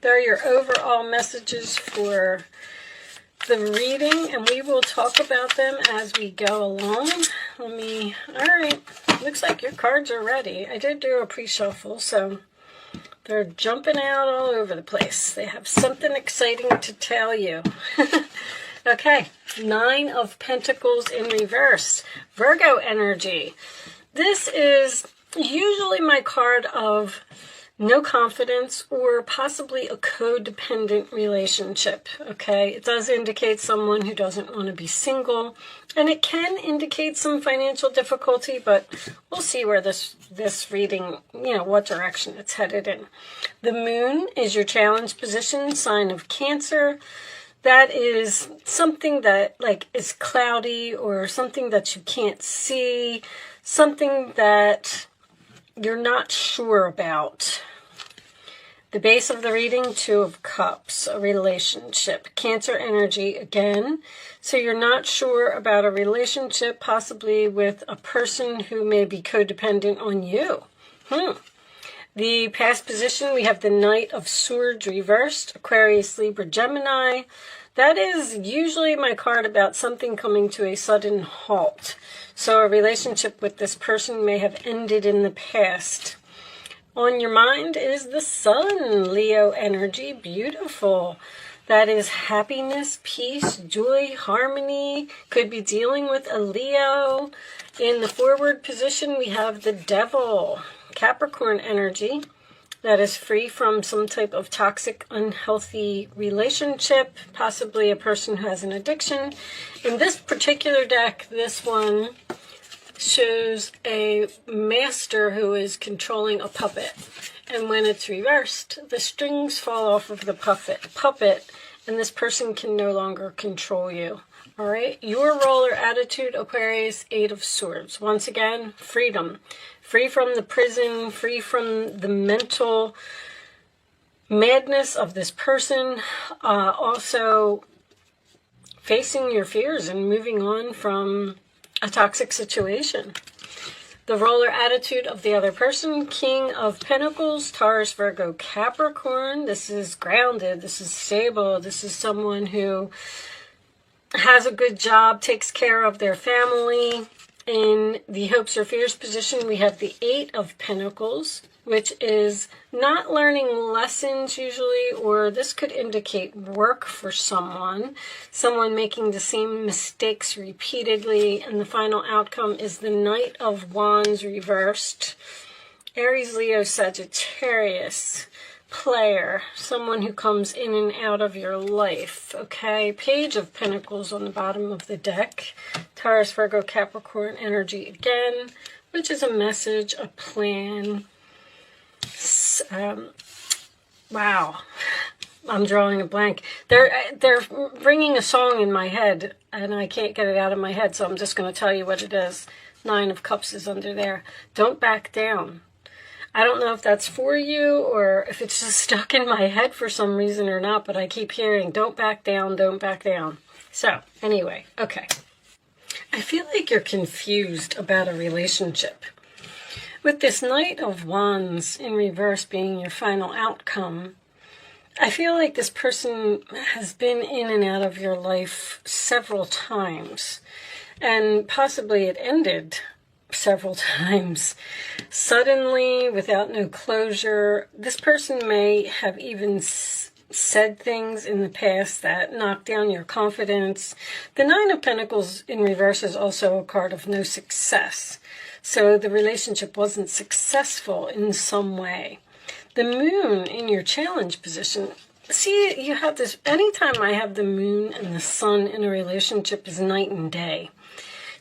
There are your overall messages for the reading, and we will talk about them as we go along. All right, looks like your cards are ready. I did do a pre-shuffle, so they're jumping out all over the place. They have something exciting to tell you. Okay, 9 of Pentacles in reverse, Virgo energy. This is usually my card of no confidence or possibly a codependent relationship, okay? It does indicate someone who doesn't want to be single, and it can indicate some financial difficulty, but we'll see where this reading, what direction it's headed in. The moon is your challenge position, sign of Cancer. That is something that is cloudy or something that you can't see, something that you're not sure about. The base of the reading, 2 of Cups, a relationship. Cancer energy again. So you're not sure about a relationship, possibly with a person who may be codependent on you. The past position, we have the Knight of Swords reversed, Aquarius, Libra, Gemini. That is usually my card about something coming to a sudden halt. So a relationship with this person may have ended in the past. On your mind is the Sun, Leo energy, beautiful. That is happiness, peace, joy, harmony. Could be dealing with a Leo. In the forward position, we have the Devil, Capricorn energy. That is free from some type of toxic, unhealthy relationship, possibly a person who has an addiction. In this particular deck, this one shows a master who is controlling a puppet. And when it's reversed, the strings fall off of the puppet, and this person can no longer control you. All right, your role or attitude, Aquarius, 8 of Swords. Once again, freedom. Free from the prison, free from the mental madness of this person. Also, facing your fears and moving on from a toxic situation. The role or attitude of the other person, King of Pentacles, Taurus, Virgo, Capricorn. This is grounded. This is stable. This is someone who has a good job, takes care of their family. In the hopes or fears position, we have the 8 of Pentacles, which is not learning lessons usually, or this could indicate work for someone making the same mistakes repeatedly, and the final outcome is the Knight of Wands reversed. Aries, Leo, Sagittarius, player, someone who comes in and out of your life, okay? Page of Pentacles on the bottom of the deck. Taurus, Virgo, Capricorn energy again, which is a message, a plan. Wow, I'm drawing a blank. They're bringing a song in my head, and I can't get it out of my head, so I'm just going to tell you what it is. 9 of Cups is under there. Don't back down. I don't know if that's for you or if it's just stuck in my head for some reason or not, but I keep hearing, don't back down, don't back down. So, anyway, okay. I feel like you're confused about a relationship. With this Knight of Wands in reverse being your final outcome, I feel like this person has been in and out of your life several times, and possibly it ended several times suddenly, without no closure. This person may have even said things in the past that knocked down your confidence. The 9 of Pentacles in reverse is also a card of no success. So the relationship wasn't successful in some way. The moon in your challenge position. See, you have this, anytime I have the moon and the sun in a relationship is night and day.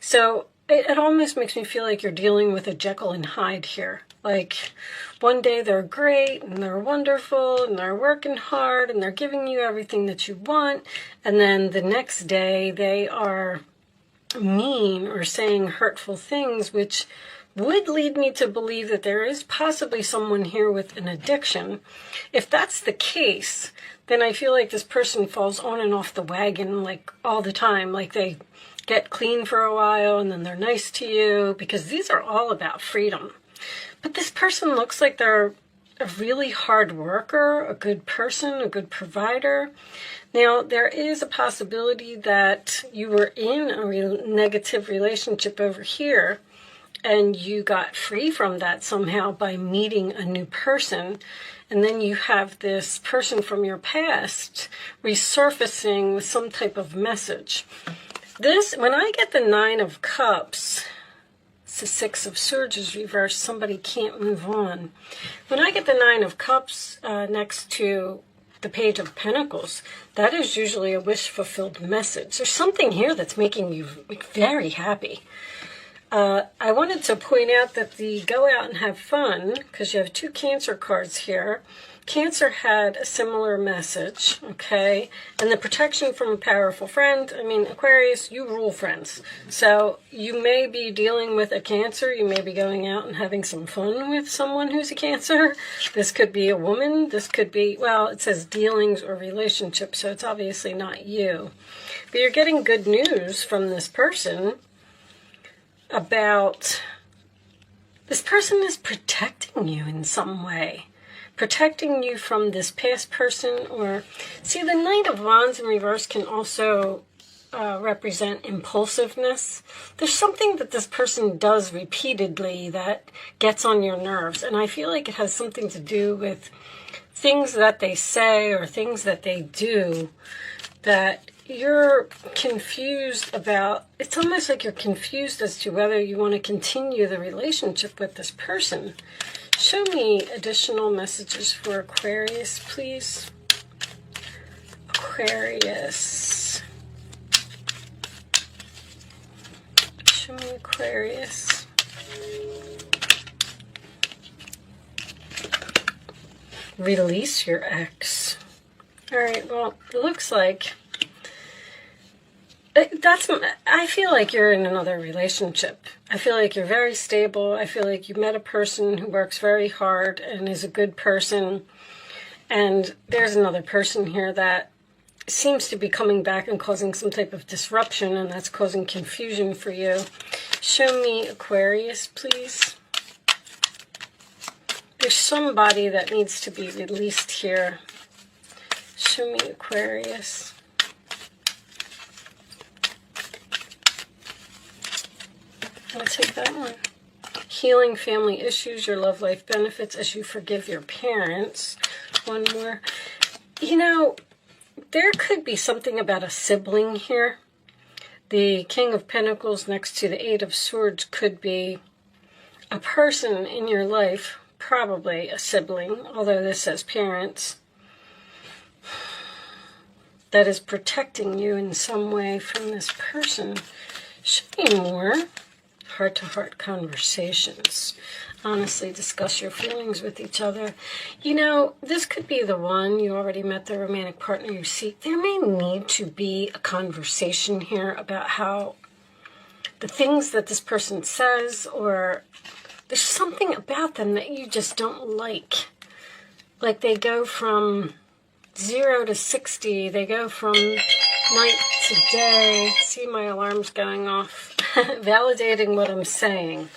So it almost makes me feel like you're dealing with a Jekyll and Hyde here. Like, one day they're great and they're wonderful and they're working hard and they're giving you everything that you want. And then the next day they are mean or saying hurtful things, which would lead me to believe that there is possibly someone here with an addiction. If that's the case, then I feel like this person falls on and off the wagon like all the time. Like they get clean for a while and then they're nice to you, because these are all about freedom. But this person looks like they're a really hard worker, a good person, a good provider. Now, there is a possibility that you were in a negative relationship over here, and you got free from that somehow by meeting a new person. And then you have this person from your past resurfacing with some type of message. When I get the Nine of Cups, it's the Six of Swords is reversed, somebody can't move on. When I get the Nine of Cups next to the Page of Pentacles, that is usually a wish-fulfilled message. There's something here that's making you very happy. I wanted to point out that the go out and have fun, because you have two Cancer cards here. Cancer had a similar message, okay? And the protection from a powerful friend. I mean, Aquarius, you rule friends. So you may be dealing with a Cancer. You may be going out and having some fun with someone who's a Cancer. This could be a woman. This could be, well, it says dealings or relationships, so it's obviously not you. But you're getting good news from this person about this person is protecting you in some way. Protecting you from this past person, or see, the Knight of Wands in reverse can also represent impulsiveness. There's something that this person does repeatedly that gets on your nerves, and I feel like it has something to do with things that they say or things that they do that you're confused about. It's almost like you're confused as to whether you want to continue the relationship with this person. Show me additional messages for Aquarius, please. Aquarius. Show me Aquarius. Release your ex. All right, well, it looks like I feel like you're in another relationship. I feel like you're very stable. I feel like you met a person who works very hard and is a good person. And there's another person here that seems to be coming back and causing some type of disruption, and that's causing confusion for you. Show me Aquarius, please. There's somebody that needs to be released here. Show me Aquarius. I'll take that one. Healing family issues, your love life benefits as you forgive your parents. One more. You know, there could be something about a sibling here. The King of Pentacles next to the Eight of Swords could be a person in your life, probably a sibling, although this says parents, that is protecting you in some way from this person. Show me more. Heart-to-heart conversations. Honestly, discuss your feelings with each other. You know, this could be the one. You already met the romantic partner you seek. There may need to be a conversation here about how the things that this person says, or there's something about them that you just don't like. Like they go from 0 to 60. They go from night to day. See, my alarm's going off. Validating what I'm saying.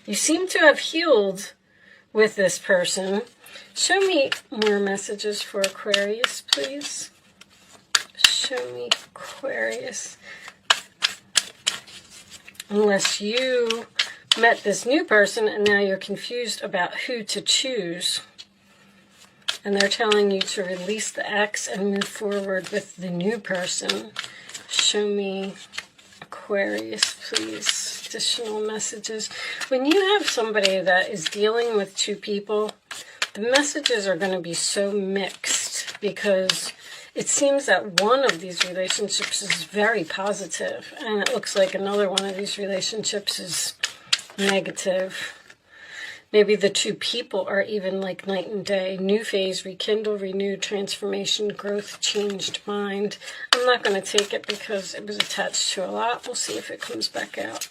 You seem to have healed with this person. Show me more messages for Aquarius, please. Show me Aquarius. Unless you met this new person and now you're confused about who to choose. And they're telling you to release the ex and move forward with the new person. Show me Aquarius, please. Additional messages. When you have somebody that is dealing with two people, the messages are going to be so mixed because it seems that one of these relationships is very positive, and it looks like another one of these relationships is negative. Maybe the two people are even like night and day. New phase, rekindle, renew, transformation, growth, changed mind. I'm not going to take it because it was attached to a lot. We'll see if it comes back out.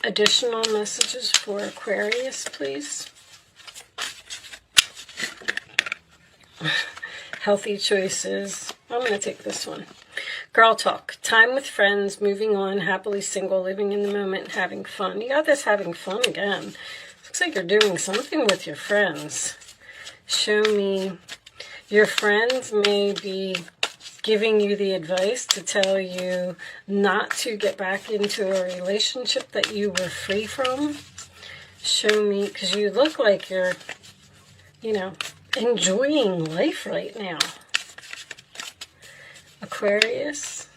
Additional messages for Aquarius, please. Healthy choices. I'm going to take this one. Girl talk. Time with friends, moving on, happily single, living in the moment, having fun. You got this having fun again. Looks like you're doing something with your friends. Show me your friends may be giving you the advice to tell you not to get back into a relationship that you were free from. Show me, because you look like you're, you know, enjoying life right now. Aquarius.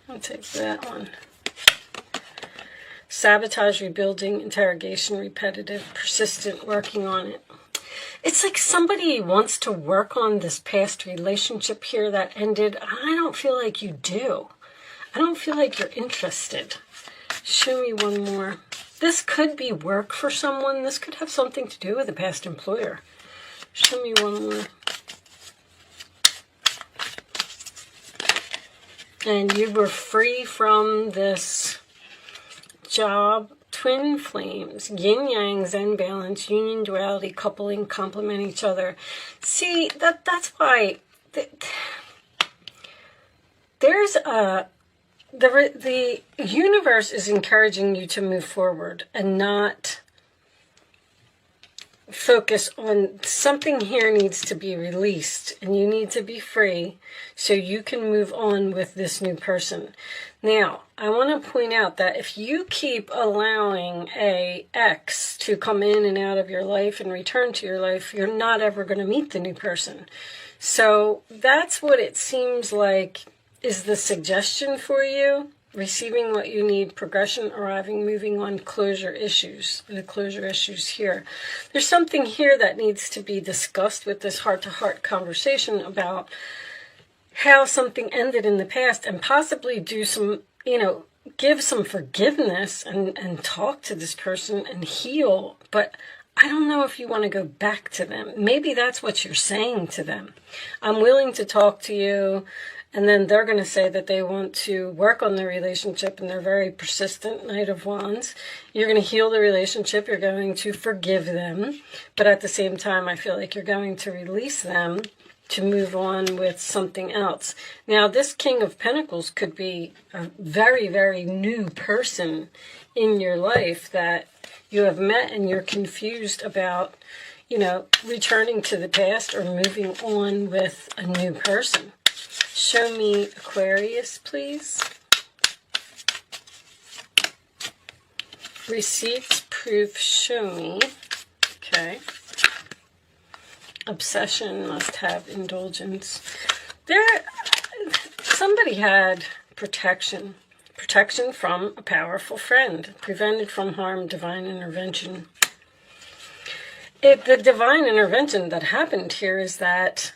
I'll take that one. Sabotage, rebuilding, interrogation, repetitive, persistent, working on it. It's like somebody wants to work on this past relationship here that ended. I don't feel like you do. I don't feel like you're interested. Show me one more. This could be work for someone. This could have something to do with a past employer. Show me one more. And you were free from this job. Twin flames, yin-yang, zen balance, union, duality, coupling, complement each other. See, that's why there's the universe is encouraging you to move forward and not focus on something. Here needs to be released and you need to be free so you can move on with this new person. Now, I want to point out that if you keep allowing a ex to come in and out of your life and return to your life, you're not ever going to meet the new person. So that's what it seems like is the suggestion for you. Receiving what you need, progression, arriving, moving on, closure issues. The closure issues here. There's something here that needs to be discussed with this heart-to-heart conversation about how something ended in the past and possibly do some, give some forgiveness and talk to this person and heal. But I don't know if you want to go back to them. Maybe that's what you're saying to them. I'm willing to talk to you. And then they're going to say that they want to work on the relationship and they're very persistent, Knight of Wands. You're going to heal the relationship. You're going to forgive them. But at the same time, I feel like you're going to release them to move on with something else. Now, this King of Pentacles could be a very, very new person in your life that you have met and you're confused about, returning to the past or moving on with a new person. Show me Aquarius, please. Receipts, proof, show me. Okay. Obsession, must have indulgence. Somebody had protection. Protection from a powerful friend. Prevented from harm, divine intervention. The divine intervention that happened here is that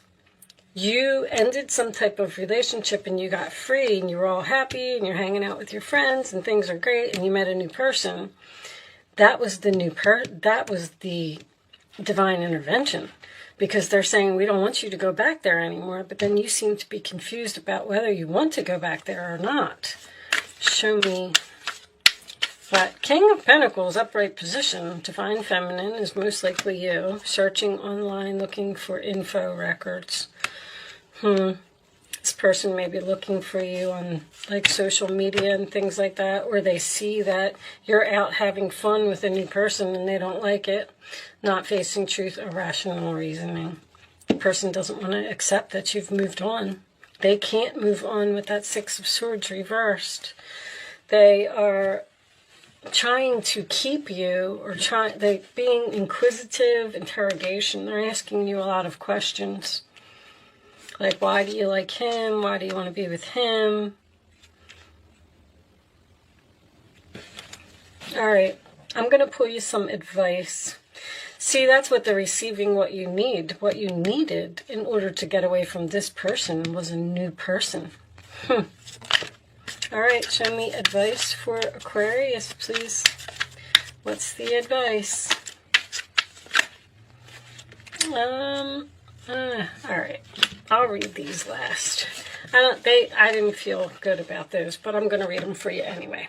you ended some type of relationship and you got free and you were all happy and you're hanging out with your friends and things are great and you met a new person. That was the that was the divine intervention, because they're saying we don't want you to go back there anymore, but then you seem to be confused about whether you want to go back there or not. Show me. But King of Pentacles, upright position, divine feminine is most likely you. Searching online, looking for info records. This person may be looking for you on like social media and things like that, or they see that you're out having fun with a new person and they don't like it. Not facing truth or rational reasoning. The person doesn't want to accept that you've moved on. They can't move on with that Six of Swords reversed. They are trying to keep you, or they being inquisitive, interrogation. They're asking you a lot of questions. Like, why do you like him? Why do you want to be with him? All right, I'm going to pull you some advice. See, that's what they're receiving, what you need. What you needed in order to get away from this person was a new person. All right, show me advice for Aquarius, please. What's the advice? All right, I'll read these last. I didn't feel good about those, but I'm going to read them for you anyway.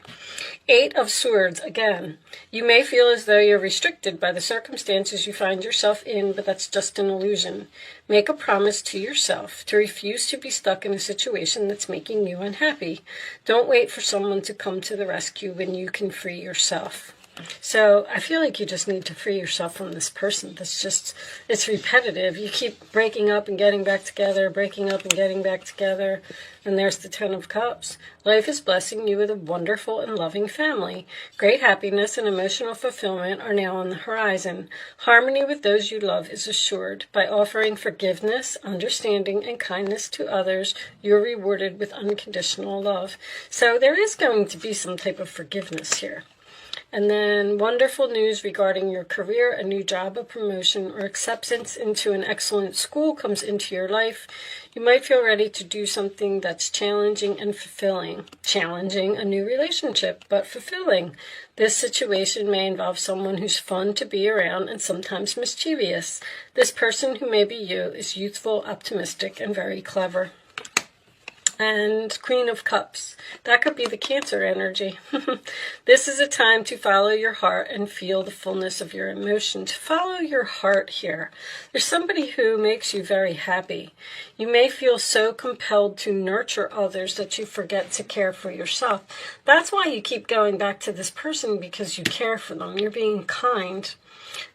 8 of Swords, again. You may feel as though you're restricted by the circumstances you find yourself in, but that's just an illusion. Make a promise to yourself to refuse to be stuck in a situation that's making you unhappy. Don't wait for someone to come to the rescue when you can free yourself. So I feel like you just need to free yourself from this person. It's repetitive. You keep breaking up and getting back together, breaking up and getting back together. And there's the Ten of Cups. Life is blessing you with a wonderful and loving family. Great happiness and emotional fulfillment are now on the horizon. Harmony with those you love is assured. By offering forgiveness, understanding, and kindness to others, you're rewarded with unconditional love. So there is going to be some type of forgiveness here. And then wonderful news regarding your career, a new job, a promotion, or acceptance into an excellent school comes into your life. You might feel ready to do something that's challenging and fulfilling. Challenging, a new relationship, but fulfilling. This situation may involve someone who's fun to be around and sometimes mischievous. This person, who may be you, is youthful, optimistic, and very clever. And Queen of Cups. That could be the Cancer energy. This is a time to follow your heart and feel the fullness of your emotions. Follow your heart here. There's somebody who makes you very happy. You may feel so compelled to nurture others that you forget to care for yourself. That's why you keep going back to this person, because you care for them. You're being kind.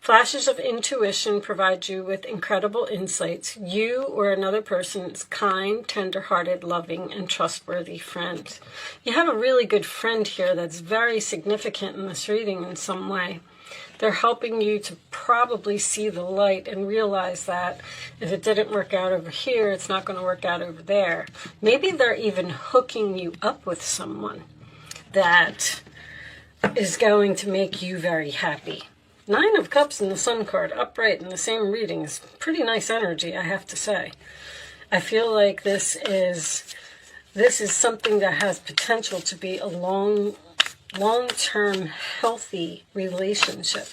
Flashes of intuition provide you with incredible insights. You or another person is kind, tender-hearted, loving, and trustworthy friend. You have a really good friend here that's very significant in this reading in some way. They're helping you to probably see the light and realize that if it didn't work out over here, it's not going to work out over there. Maybe they're even hooking you up with someone that is going to make you very happy. Nine of Cups and the Sun card upright in the same reading is pretty nice energy, I have to say. I feel like this is something that has potential to be a long-term healthy relationship.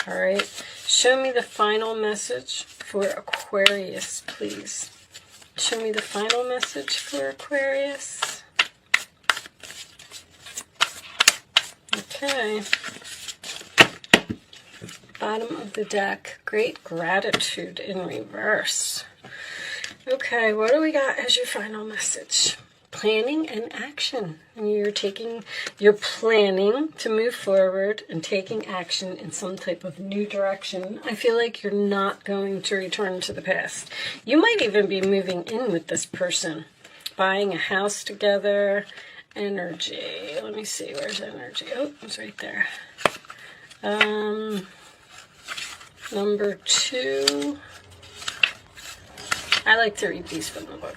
All right. Show me the final message for Aquarius, please. Show me the final message for Aquarius. Okay. Bottom of the deck, great gratitude in reverse. Okay, what do we got as your final message? Planning and action. You're planning to move forward and taking action in some type of new direction. I feel like you're not going to return to the past. You might even be moving in with this person, buying a house together. Energy. Let me see, where's energy? Oh, it's right there. Number 2. I like to read these from the book.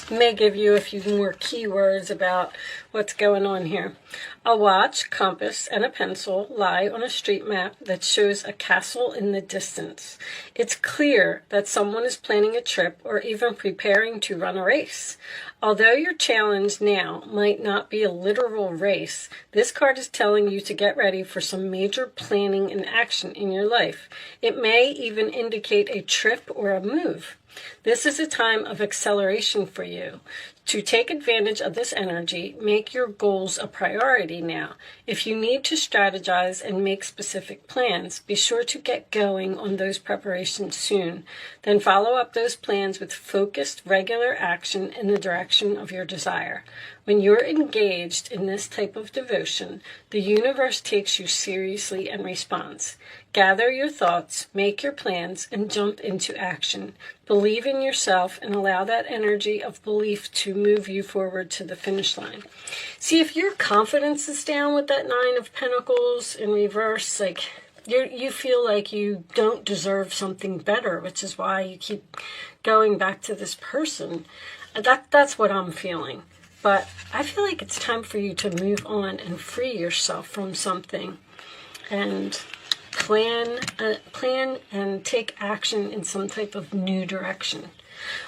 It may give you a few more keywords about what's going on here. A watch, compass, and a pencil lie on a street map that shows a castle in the distance. It's clear that someone is planning a trip or even preparing to run a race. Although your challenge now might not be a literal race, this card is telling you to get ready for some major planning and action in your life. It may even indicate a trip or a move. This is a time of acceleration for you. To take advantage of this energy, make your goals a priority now. If you need to strategize and make specific plans, be sure to get going on those preparations soon. Then follow up those plans with focused, regular action in the direction of your desire. When you're engaged in this type of devotion, the universe takes you seriously and responds. Gather your thoughts, make your plans, and jump into action. Believe in yourself and allow that energy of belief to move you forward to the finish line. See, if your confidence is down with that Nine of Pentacles in reverse, like you feel like you don't deserve something better, which is why you keep going back to this person. That's what I'm feeling. But I feel like it's time for you to move on and free yourself from something and plan and take action in some type of new direction.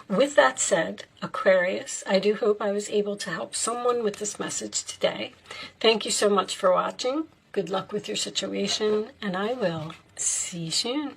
With that said, Aquarius, I do hope I was able to help someone with this message today. Thank you so much for watching. Good luck with your situation, and I will see you soon.